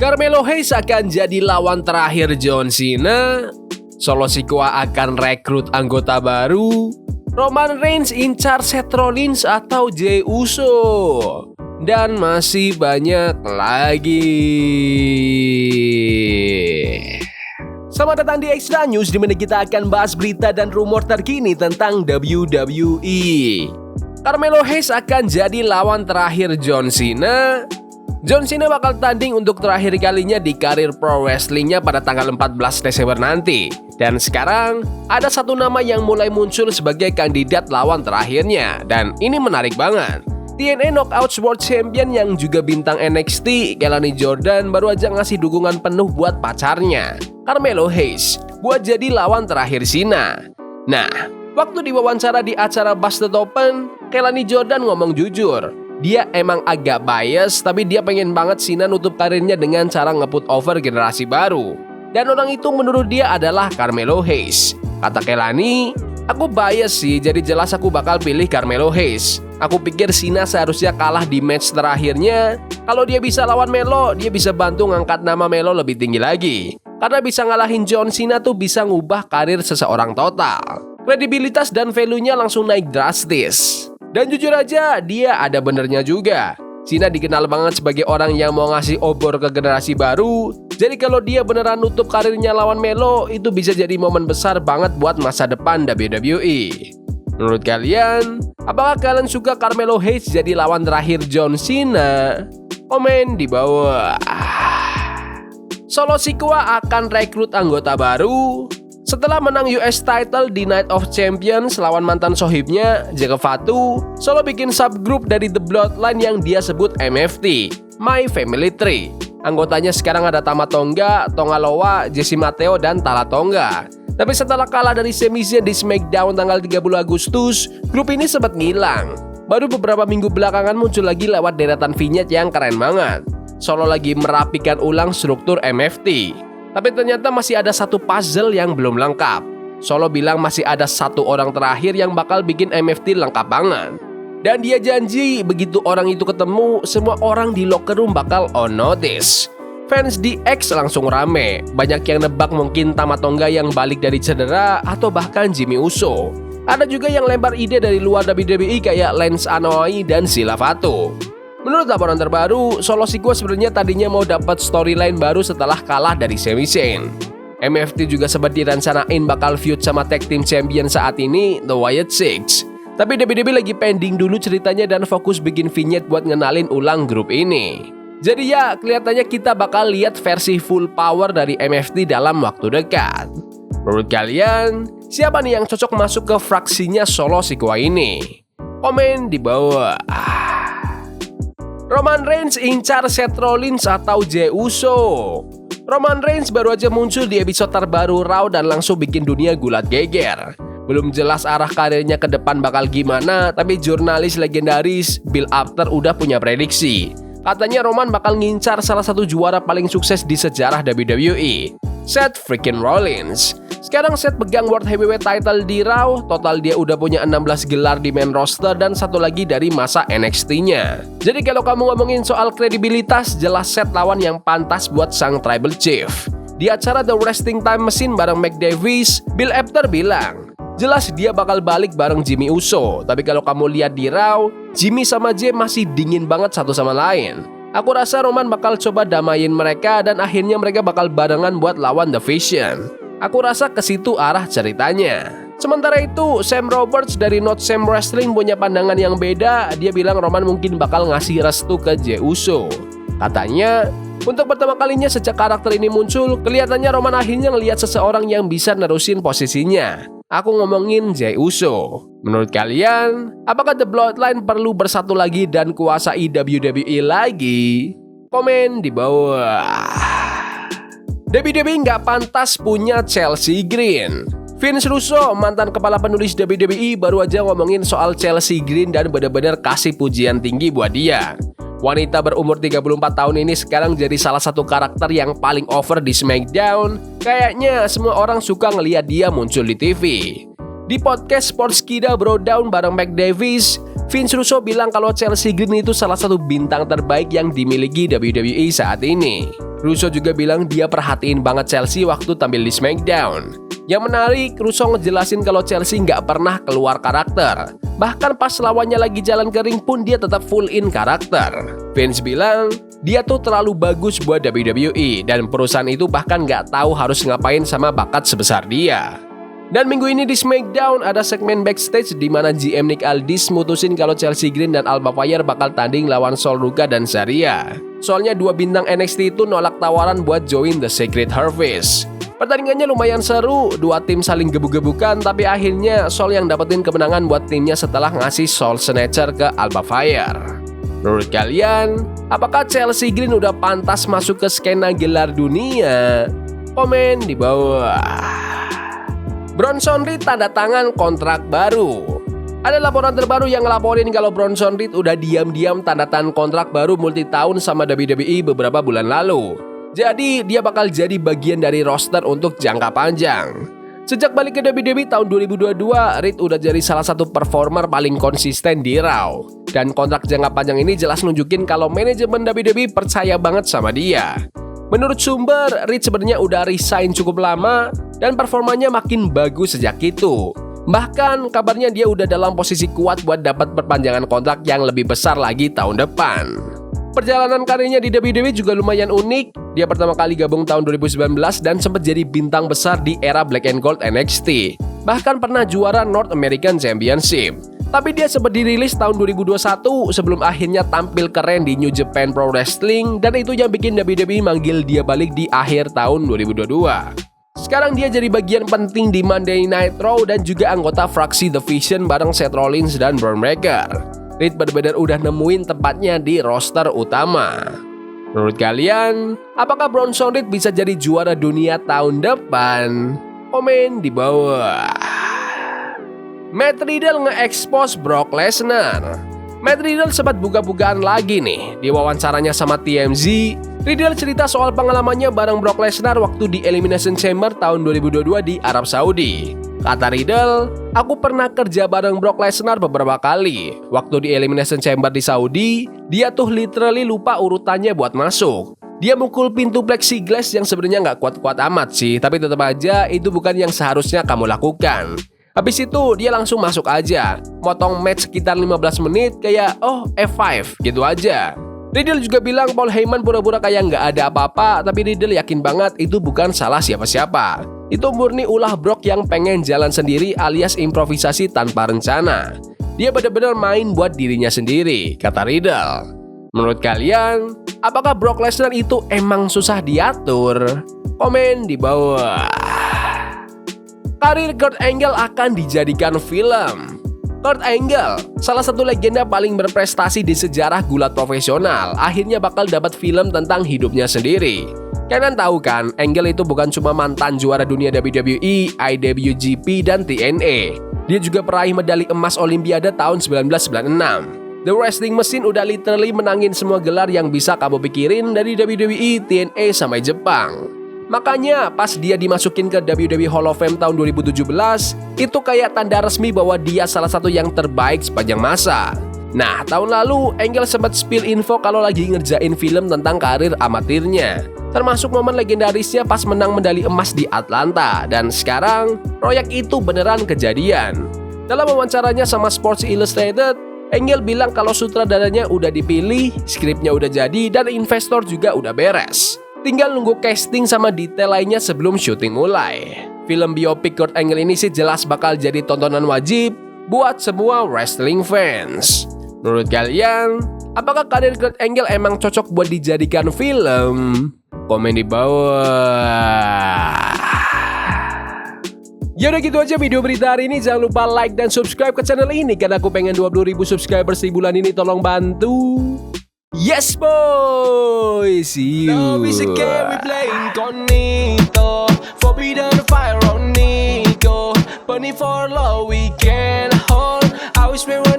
Carmelo Hayes akan jadi lawan terakhir John Cena. Solo Sikoa akan rekrut anggota baru. Roman Reigns incar Seth Rollins atau Jey Uso. Dan masih banyak lagi. Selamat datang di Extra News, di mana kita akan bahas berita dan rumor terkini tentang WWE. Carmelo Hayes akan jadi lawan terakhir John Cena. John Cena bakal tanding untuk terakhir kalinya di karir pro wrestlingnya pada tanggal 14 Desember nanti. Dan sekarang ada satu nama yang mulai muncul sebagai kandidat lawan terakhirnya. Dan ini menarik banget. TNA Knockouts World Champion yang juga bintang NXT, Kelani Jordan, baru aja ngasih dukungan penuh buat pacarnya, Carmelo Hayes, buat jadi lawan terakhir Cena. Nah, waktu diwawancara di acara Busted Open, Kelani Jordan ngomong jujur. Dia emang agak bias, tapi dia pengen banget Cena nutup karirnya dengan cara nge-put over generasi baru. Dan orang itu menurut dia adalah Carmelo Hayes. Kata Kelani, aku bias sih, jadi jelas aku bakal pilih Carmelo Hayes. Aku pikir Cena seharusnya kalah di match terakhirnya. Kalau dia bisa lawan Melo, dia bisa bantu ngangkat nama Melo lebih tinggi lagi. Karena bisa ngalahin John Cena tuh bisa ngubah karir seseorang total. Kredibilitas dan value-nya langsung naik drastis. Dan jujur aja, dia ada benernya juga. Cena dikenal banget sebagai orang yang mau ngasih obor ke generasi baru. Jadi kalau dia beneran nutup karirnya lawan Melo, itu bisa jadi momen besar banget buat masa depan WWE. Menurut kalian, apakah kalian suka Carmelo Hayes jadi lawan terakhir John Cena? Komen di bawah. Solo Sikoa akan rekrut anggota baru. Setelah menang US title di Night of Champions lawan mantan sohibnya, Jake Fatu, Solo bikin subgroup dari The Bloodline yang dia sebut MFT, My Family Tree. Anggotanya sekarang ada Tama Tonga, Tonga Loa, Jesse Mateo, dan Tala Tonga. Tapi setelah kalah dari Sami Zayn di SmackDown tanggal 30 Agustus, grup ini sempat ngilang. Baru beberapa minggu belakangan muncul lagi lewat deretan vignette yang keren banget. Solo lagi merapikan ulang struktur MFT. Tapi ternyata masih ada satu puzzle yang belum lengkap. Solo bilang masih ada satu orang terakhir yang bakal bikin MFT lengkap banget. Dan dia janji begitu orang itu ketemu, semua orang di locker room bakal on notice. Fans di X langsung rame. Banyak yang nebak mungkin Tama Tonga yang balik dari cedera atau bahkan Jimmy Uso. Ada juga yang lempar ide dari luar WWE kayak Lance Anoa'i dan Sila Fatu. Menurut laporan terbaru, Solo Sikoa sebenarnya tadinya mau dapat storyline baru setelah kalah dari Sami Zayn. MFT juga sempat direncanain bakal feud sama tag team champion saat ini, The Wyatt Six. Tapi WWE lagi pending dulu ceritanya dan fokus bikin vignette buat ngenalin ulang grup ini. Jadi ya, kelihatannya kita bakal lihat versi full power dari MFT dalam waktu dekat. Menurut kalian, siapa nih yang cocok masuk ke fraksinya Solo Sikoa ini? Komen di bawah. Roman Reigns incar Seth Rollins atau Jey Uso. Roman Reigns baru aja muncul di episode terbaru Raw dan langsung bikin dunia gulat geger. Belum jelas arah karirnya ke depan bakal gimana, tapi jurnalis legendaris Bill Apter udah punya prediksi. Katanya Roman bakal ngincar salah satu juara paling sukses di sejarah WWE, Seth freaking Rollins. Sekarang Seth pegang World Heavyweight title di Raw, total dia udah punya 16 gelar di main roster dan satu lagi dari masa NXT-nya. Jadi kalau kamu ngomongin soal kredibilitas, jelas Seth lawan yang pantas buat sang Tribal Chief. Di acara The Wrestling Time Machine bareng Mike Davis, Bill Apter bilang, jelas dia bakal balik bareng Jimmy Uso. Tapi kalau kamu lihat di Raw, Jimmy sama Jey masih dingin banget satu sama lain. Aku rasa Roman bakal coba damain mereka dan akhirnya mereka bakal barengan buat lawan The Vision. Aku rasa ke situ arah ceritanya. Sementara itu, Sam Roberts dari Not Sam Wrestling punya pandangan yang beda. Dia bilang Roman mungkin bakal ngasih restu ke Jey Uso. Katanya, untuk pertama kalinya sejak karakter ini muncul, kelihatannya Roman akhirnya ngelihat seseorang yang bisa nerusin posisinya. Aku ngomongin Jey Uso. Menurut kalian, apakah The Bloodline perlu bersatu lagi dan kuasai WWE lagi? Komen di bawah. WWE nggak pantas punya Chelsea Green. Vince Russo, mantan kepala penulis WWE, baru aja ngomongin soal Chelsea Green dan benar-benar kasih pujian tinggi buat dia. Wanita berumur 34 tahun ini sekarang jadi salah satu karakter yang paling over di SmackDown. Kayaknya semua orang suka ngeliat dia muncul di TV. Di podcast Sportskida Bro Down bareng Mike Davis, Vince Russo bilang kalau Chelsea Green itu salah satu bintang terbaik yang dimiliki WWE saat ini. Russo juga bilang dia perhatiin banget Chelsea waktu tampil di SmackDown. Yang menarik, Russo ngejelasin kalau Chelsea nggak pernah keluar karakter. Bahkan pas lawannya lagi jalan ke ring pun dia tetap full in karakter. Vince bilang, dia tuh terlalu bagus buat WWE dan perusahaan itu bahkan nggak tahu harus ngapain sama bakat sebesar dia. Dan minggu ini di SmackDown ada segmen backstage di mana GM Nick Aldis mutusin kalau Chelsea Green dan Alba Fire bakal tanding lawan Sol Ruka dan Saraya. Soalnya dua bintang NXT itu nolak tawaran buat join The Secret Harvest. Pertandingannya lumayan seru, dua tim saling gebuk-gebukan, tapi akhirnya Sol yang dapetin kemenangan buat timnya setelah ngasih Soul Snatcher ke Alba Fire. Menurut kalian, apakah Chelsea Green udah pantas masuk ke skena gelar dunia? Komen di bawah. Bronson Reed tanda tangan kontrak baru. Ada laporan terbaru yang ngelaporin kalau Bronson Reed udah diam-diam tanda tangan kontrak baru multi-tahun sama WWE beberapa bulan lalu. Jadi dia bakal jadi bagian dari roster untuk jangka panjang. Sejak balik ke WWE tahun 2022, Reed udah jadi salah satu performer paling konsisten di Raw. Dan kontrak jangka panjang ini jelas nunjukin kalau manajemen WWE percaya banget sama dia. Menurut sumber, Reed sebenarnya udah resign cukup lama dan performanya makin bagus sejak itu. Bahkan kabarnya dia udah dalam posisi kuat buat dapat perpanjangan kontrak yang lebih besar lagi tahun depan. Perjalanan karirnya di WWE juga lumayan unik. Dia pertama kali gabung tahun 2019 dan sempat jadi bintang besar di era Black and Gold NXT. Bahkan pernah juara North American Championship. Tapi dia sempat dirilis tahun 2021 sebelum akhirnya tampil keren di New Japan Pro Wrestling dan itu yang bikin WWE manggil dia balik di akhir tahun 2022. Sekarang dia jadi bagian penting di Monday Night Raw dan juga anggota fraksi The Vision bareng Seth Rollins dan Bron Breakker. Reed benar-benar udah nemuin tempatnya di roster utama. Menurut kalian, apakah Bronson Reed bisa jadi juara dunia tahun depan? Komen di bawah. Matt Riddle nge-expose Brock Lesnar. Matt Riddle sempat buka-bukaan lagi nih. Di wawancaranya sama TMZ, Riddle cerita soal pengalamannya bareng Brock Lesnar waktu di Elimination Chamber tahun 2022 di Arab Saudi. Kata Riddle, aku pernah kerja bareng Brock Lesnar beberapa kali. Waktu di Elimination Chamber di Saudi, dia tuh literally lupa urutannya buat masuk. Dia mukul pintu plexiglass yang sebenarnya nggak kuat-kuat amat sih, tapi tetap aja itu bukan yang seharusnya kamu lakukan. Habis itu dia langsung masuk aja, motong match sekitar 15 menit kayak F5 gitu aja. Riddle juga bilang Paul Heyman pura-pura kayak nggak ada apa-apa, tapi Riddle yakin banget itu bukan salah siapa-siapa. Itu murni ulah Brock yang pengen jalan sendiri alias improvisasi tanpa rencana. Dia benar-benar main buat dirinya sendiri, kata Riddle. Menurut kalian, apakah Brock Lesnar itu emang susah diatur? Komen di bawah. Karir Kurt Angle akan dijadikan film. Kurt Angle, salah satu legenda paling berprestasi di sejarah gulat profesional, akhirnya bakal dapat film tentang hidupnya sendiri. Kalian tahu kan, Angle itu bukan cuma mantan juara dunia WWE, IWGP, dan TNA. Dia juga peraih medali emas Olimpiade tahun 1996. The Wrestling Machine udah literally menangin semua gelar yang bisa kamu pikirin dari WWE, TNA, sampai Jepang. Makanya pas dia dimasukin ke WWE Hall of Fame tahun 2017, itu kayak tanda resmi bahwa dia salah satu yang terbaik sepanjang masa. Nah, tahun lalu Angle sempat spill info kalau lagi ngerjain film tentang karir amatirnya, termasuk momen legendarisnya pas menang medali emas di Atlanta, dan sekarang proyek itu beneran kejadian. Dalam wawancaranya sama Sports Illustrated, Angle bilang kalau sutradaranya udah dipilih, skripnya udah jadi, dan investor juga udah beres. Tinggal nunggu casting sama detail lainnya sebelum syuting mulai. Film biopic Kurt Angle ini sih jelas bakal jadi tontonan wajib buat semua wrestling fans. Menurut kalian, apakah karir Kurt Angle emang cocok buat dijadikan film? Komen di bawah. Ya udah gitu aja video berita hari ini. Jangan lupa like dan subscribe ke channel ini karena aku pengen 20.000 subscribers di bulan ini. Tolong bantu. Yes boy, see you. Love is a game we play incognito. Forbidden fire on Nico. Bunny for love we can hold. I wish we were